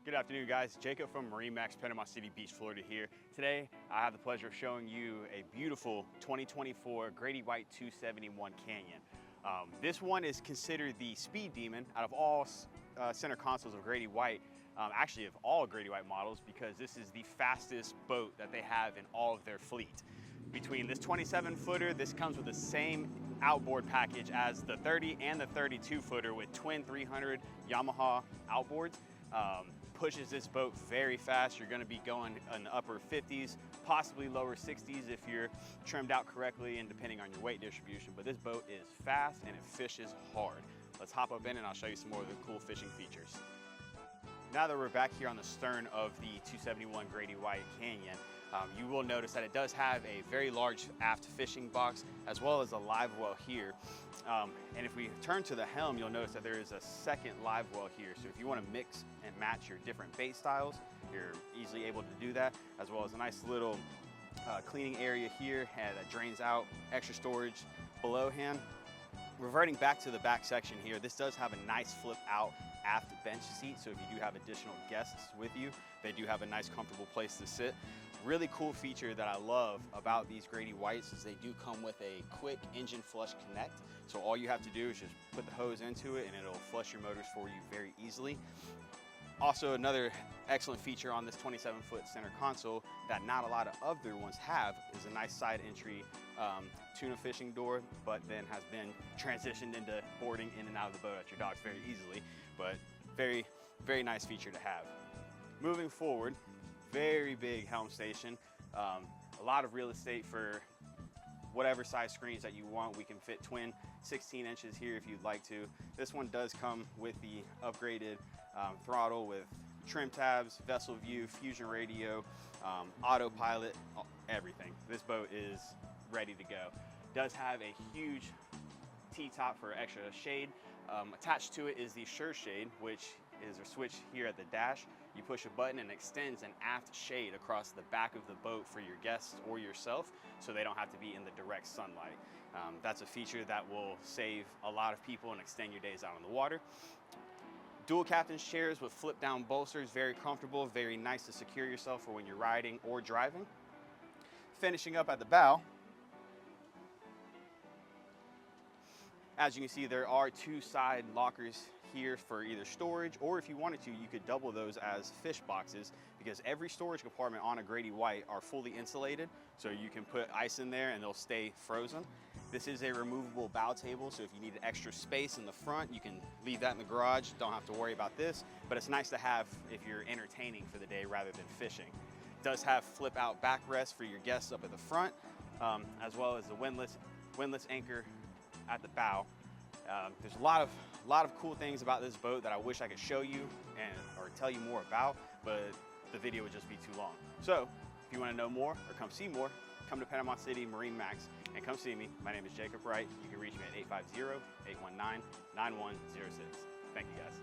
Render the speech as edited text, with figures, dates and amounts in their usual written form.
Good afternoon, guys. Jacob from MarineMax, Panama City Beach, Florida here. Today, I have the pleasure of showing you a beautiful 2024 Grady-White 271 Canyon. This one is considered the speed demon out of all center consoles of Grady-White, actually of all Grady-White models, because this is the fastest boat that they have in all of their fleet. Between this 27-footer, this comes with the same outboard package as the 30 and the 32-footer with twin 300 Yamaha outboards. Pushes this boat very fast. You're going to be going in the upper 50s, possibly lower 60s if you're trimmed out correctly and depending on your weight distribution. But this boat is fast and it fishes hard. Let's hop up in and I'll show you some more of the cool fishing features. Now that we're back here on the stern of the 271 Grady-White Canyon, you will notice that it does have a very large aft fishing box as well as a live well here. And if we turn to the helm, you'll notice that there is a second live well here. So if you want to mix and match your different bait styles, you're easily able to do that, as well as a nice little cleaning area here that drains out, extra storage below hand. Reverting back to the back section here, this does have a nice flip out aft bench seat, so if you do have additional guests with you, they do have a nice comfortable place to sit. Really cool feature that I love about these Grady-Whites is they do come with a quick engine flush connect, so all you have to do is just put the hose into it and it'll flush your motors for you very easily. Also, another excellent feature on this 27-foot center console that not a lot of other ones have is a nice side entry tuna fishing door, but then has been transitioned into boarding in and out of the boat at your docks very easily. But very, very nice feature to have. Moving forward, very big helm station. A lot of real estate for whatever size screens that you want. We can fit twin 16 inches here if you'd like to. This one does come with the upgraded throttle with trim tabs, vessel view, fusion radio, autopilot, everything. This boat is ready to go. Does have a huge T-top for extra shade. Attached to it is the Sure Shade, which is a switch here at the dash. You push a button and it extends an aft shade across the back of the boat for your guests or yourself, so they don't have to be in the direct sunlight. That's a feature that will save a lot of people and extend your days out on the water. Dual captain's chairs with flip down bolsters, very comfortable, very nice to secure yourself for when you're riding or driving. Finishing up at the bow, as you can see, there are two side lockers here for either storage, or if you wanted to, you could double those as fish boxes, because every storage compartment on a Grady-White are fully insulated, so you can put ice in there and they'll stay frozen. This is a removable bow table, so if you need extra space in the front, you can leave that in the garage. Don't have to worry about this, but it's nice to have if you're entertaining for the day rather than fishing. It does have flip out backrest for your guests up at the front, as well as the windlass anchor at the bow. There's a lot of cool things about this boat that I wish I could show you or tell you more about, but the video would just be too long. So if you want to know more or come see more, come to Panama City MarineMax and come see me. My name is Jacob Wright. You can reach me at 850-819-9106. Thank you, guys.